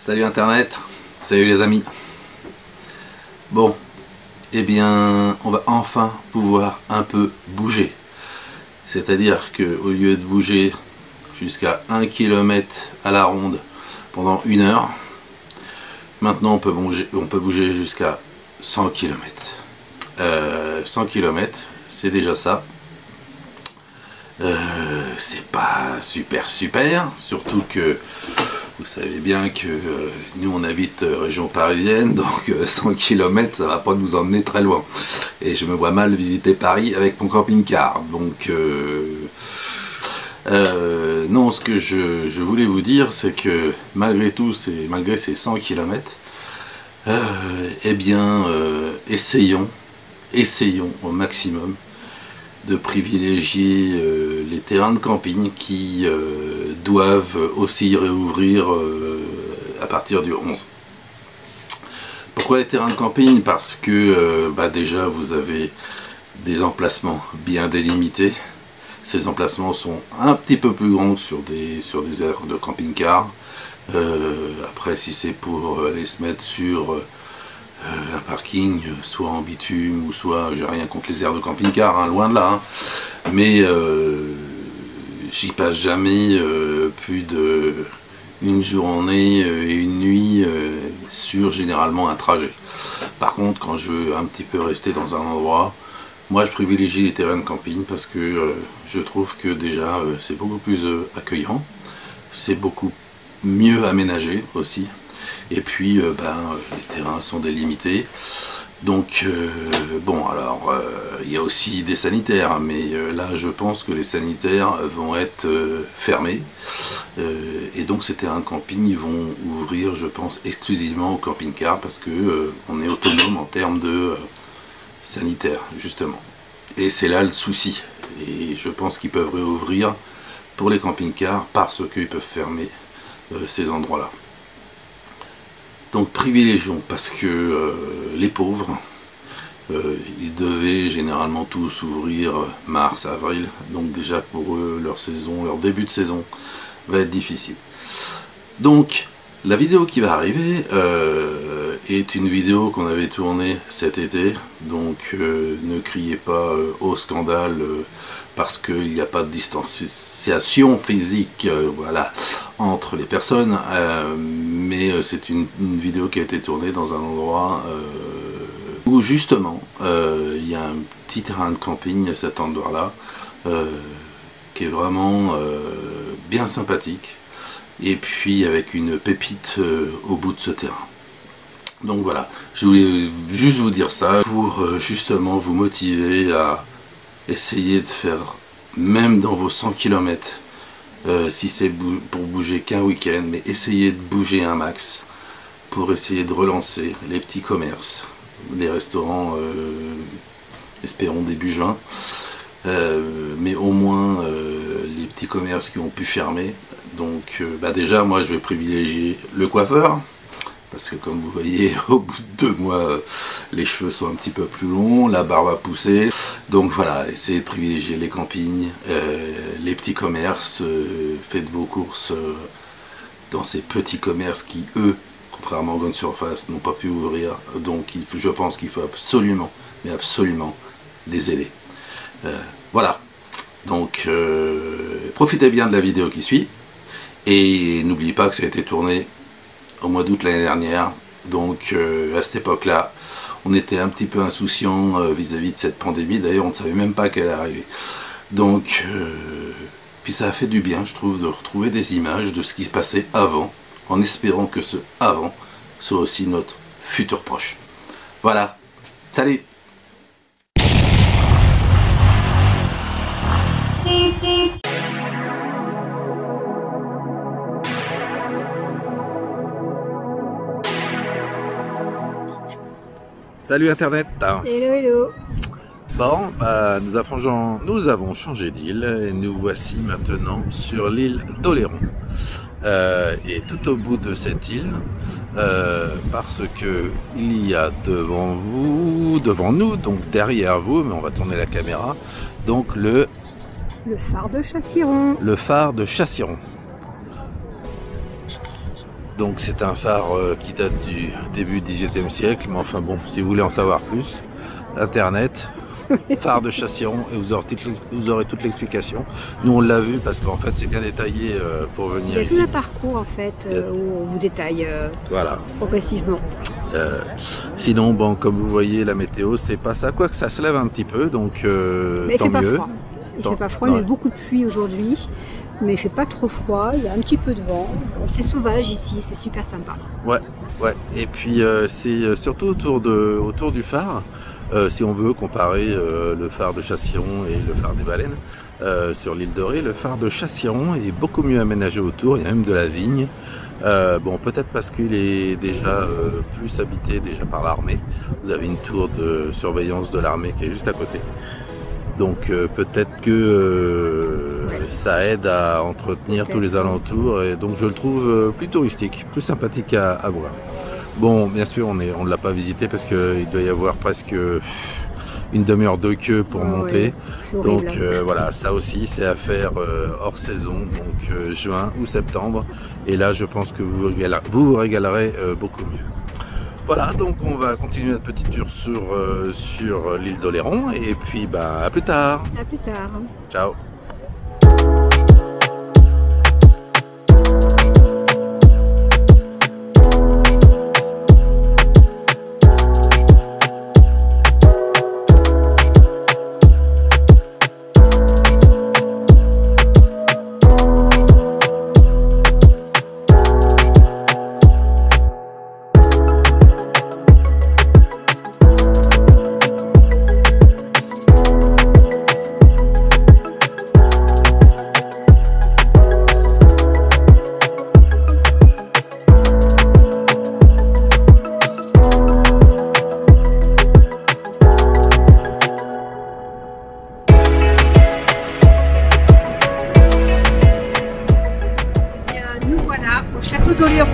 Salut Internet, salut les amis. Bon, eh bien, on va enfin pouvoir un peu bouger. C'est-à-dire qu'au lieu de bouger jusqu'à 1 km à la ronde pendant 1 heure, maintenant on peut bouger jusqu'à 100 km. 100 km, c'est déjà ça. C'est pas super, surtout que vous savez bien que nous on habite région parisienne, donc 100 km ça va pas nous emmener très loin. Et je me vois mal visiter Paris avec mon camping-car. Donc non, ce que je voulais vous dire, c'est que malgré tout, malgré ces 100 km, eh bien essayons au maximum de privilégier les terrains de camping qui doivent aussi réouvrir à partir du 11. Pourquoi les terrains de camping? Parce que déjà vous avez des emplacements bien délimités. Ces emplacements sont un petit peu plus grands que sur des aires de camping-car. Après, si c'est pour aller se mettre sur un parking, soit en bitume ou soit, j'ai rien contre les aires de camping-car, hein, loin de là, hein. Mais j'y passe jamais plus de une journée et une nuit sur généralement un trajet. Par contre, quand je veux un petit peu rester dans un endroit, moi je privilégie les terrains de camping parce que je trouve que déjà c'est beaucoup plus accueillant, c'est beaucoup mieux aménagé aussi. Et puis les terrains sont délimités. Donc bon, alors il y a aussi des sanitaires, mais là je pense que les sanitaires vont être fermés. Et donc ces terrains de camping vont ouvrir, je pense, exclusivement au camping-car parce que on est autonome en termes de sanitaire, justement. Et c'est là le souci. Et je pense qu'ils peuvent réouvrir pour les camping-cars parce qu'ils peuvent fermer ces endroits-là. Donc privilégions, parce que les pauvres, ils devaient généralement tous ouvrir mars, avril, donc déjà pour eux, leur début de saison va être difficile. Donc la vidéo qui va arriver est une vidéo qu'on avait tournée cet été, donc ne criez pas au scandale parce qu'il n'y a pas de distanciation physique voilà, entre les personnes, mais c'est une vidéo qui a été tournée dans un endroit où justement il y a un petit terrain de camping à cet endroit-là qui est vraiment bien sympathique, et puis avec une pépite au bout de ce terrain. Donc voilà, je voulais juste vous dire ça pour justement vous motiver à essayer de faire, même dans vos 100 km, si c'est pour bouger qu'un week-end, mais essayez de bouger un max pour essayer de relancer les petits commerces, les restaurants, espérons début juin, mais au moins les petits commerces qui ont pu fermer. Donc déjà moi je vais privilégier le coiffeur, parce que comme vous voyez, au bout de 2 mois, les cheveux sont un petit peu plus longs, la barbe a poussé. Donc voilà, essayez de privilégier les campings, les petits commerces, faites vos courses dans ces petits commerces qui, eux, contrairement aux grandes surfaces, n'ont pas pu ouvrir. Donc je pense qu'il faut absolument, mais absolument, les aider. Voilà, donc profitez bien de la vidéo qui suit, et n'oubliez pas que ça a été tourné au mois d'août l'année dernière, donc à cette époque-là, on était un petit peu insouciant vis-à-vis de cette pandémie. D'ailleurs, on ne savait même pas qu'elle allait arriver. Donc, puis ça a fait du bien, je trouve, de retrouver des images de ce qui se passait avant, en espérant que ce avant soit aussi notre futur proche. Voilà, salut! Salut Internet. Hello, hello. Bon, nous avons changé d'île et nous voici maintenant sur l'île d'Oléron. Et tout au bout de cette île, parce que il y a devant nous, donc derrière vous, mais on va tourner la caméra, donc le phare de Chassiron. Le phare de Chassiron. Donc c'est un phare qui date du début du XVIIIe siècle, mais enfin bon, si vous voulez en savoir plus, Internet, phare de Châtillon, et vous aurez toute l'explication. Nous on l'a vu parce qu'en fait c'est bien détaillé pour venir ici. Il y a tout un parcours en fait où on vous détaille voilà. Progressivement. Sinon bon, comme vous voyez la météo c'est pas ça, quoique ça se lève un petit peu, donc tant mieux. Il fait pas froid, il y a eu beaucoup de pluie aujourd'hui, mais il fait pas trop froid, il y a un petit peu de vent. C'est sauvage ici, c'est super sympa. Ouais, ouais. Et puis c'est surtout autour du phare. Si on veut comparer le phare de Châtillon et le phare des Baleines sur l'île de Ré, le phare de Châtillon est beaucoup mieux aménagé autour, il y a même de la vigne. Bon, peut-être parce qu'il est déjà plus habité déjà par l'armée. Vous avez une tour de surveillance de l'armée qui est juste à côté. Donc peut-être que ça aide à entretenir tous les alentours, et donc je le trouve plus touristique, plus sympathique à voir. Bon, bien sûr, on ne l'a pas visité parce qu'il doit y avoir presque une demi-heure de queue pour monter. Donc voilà, ça aussi c'est à faire hors saison, donc juin ou septembre. Et là, je pense que vous vous régalerez beaucoup mieux. Voilà, donc on va continuer notre petite tour sur l'île d'Oléron, et puis bah, à plus tard. À plus tard. Ciao. Au château d'Oléron.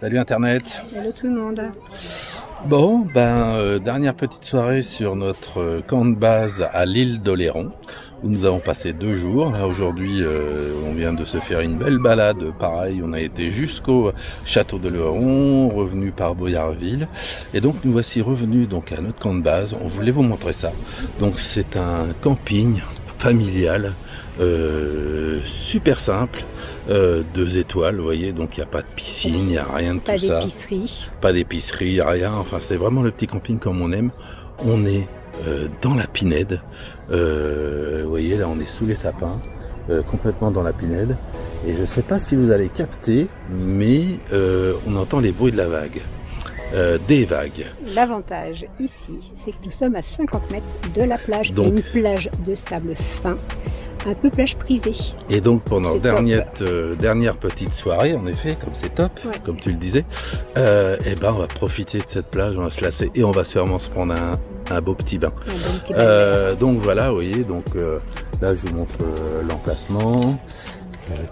Salut Internet. Hello tout le monde. Bon, dernière petite soirée sur notre camp de base à l'île d'Oléron, où nous avons passé 2 jours. Là aujourd'hui, on vient de se faire une belle balade. Pareil, on a été jusqu'au château d'Oléron, revenu par Boyarville, et donc nous voici revenus donc à notre camp de base. On voulait vous montrer ça. Donc c'est un camping familial, super simple. 2 étoiles, vous voyez, donc il n'y a pas de piscine, il n'y a rien de tout ça. Pas d'épicerie, rien. Enfin, c'est vraiment le petit camping comme on aime. On est dans la Pinède. Vous voyez, là, on est sous les sapins, complètement dans la Pinède. Et je ne sais pas si vous allez capter, mais on entend les bruits de la vague. Des vagues. L'avantage ici, c'est que nous sommes à 50 mètres de la plage, donc, une plage de sable fin. Un peu plage privée. Et donc pendant dernière petite soirée, en effet, comme c'est top, comme tu le disais, et on va profiter de cette plage, on va se lasser et on va sûrement se prendre un beau petit bain. Donc voilà, vous voyez, donc là je vous montre l'emplacement.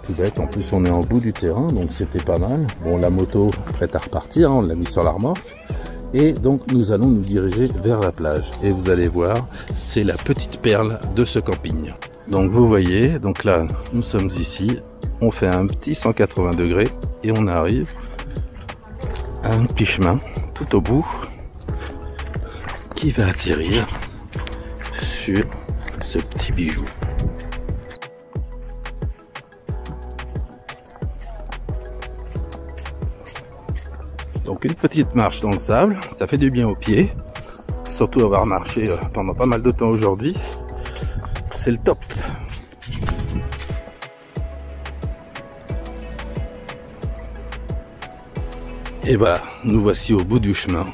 Tout bête, en plus on est en bout du terrain, donc c'était pas mal. Bon, la moto prête à repartir, on l'a mis sur la remorque. Et donc nous allons nous diriger vers la plage. Et vous allez voir, c'est la petite perle de ce camping. Donc vous voyez, donc là nous sommes ici, on fait un petit 180 degrés et on arrive à un petit chemin tout au bout qui va atterrir sur ce petit bijou. Donc une petite marche dans le sable, ça fait du bien aux pieds, surtout avoir marché pendant pas mal de temps aujourd'hui. C'est le top. Et voilà, nous voici au bout du chemin.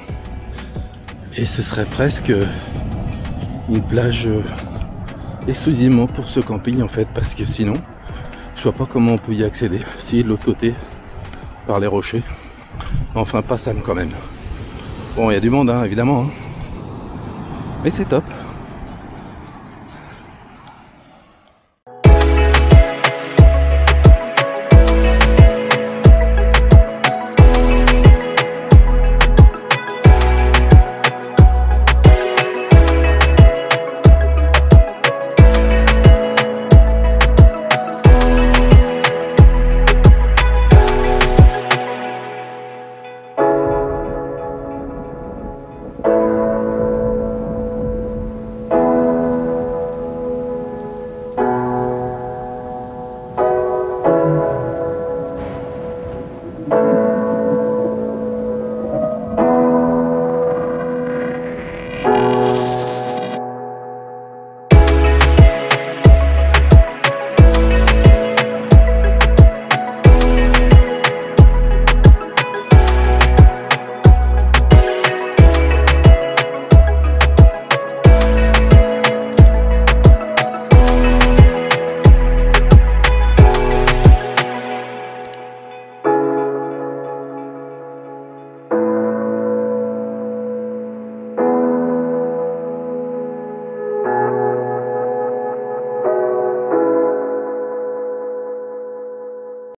Et ce serait presque une plage exclusivement pour ce camping en fait, parce que sinon, je vois pas comment on peut y accéder. Si de l'autre côté, par les rochers. Enfin, pas ça quand même. Bon, il y a du monde, hein, évidemment. Hein. Mais c'est top.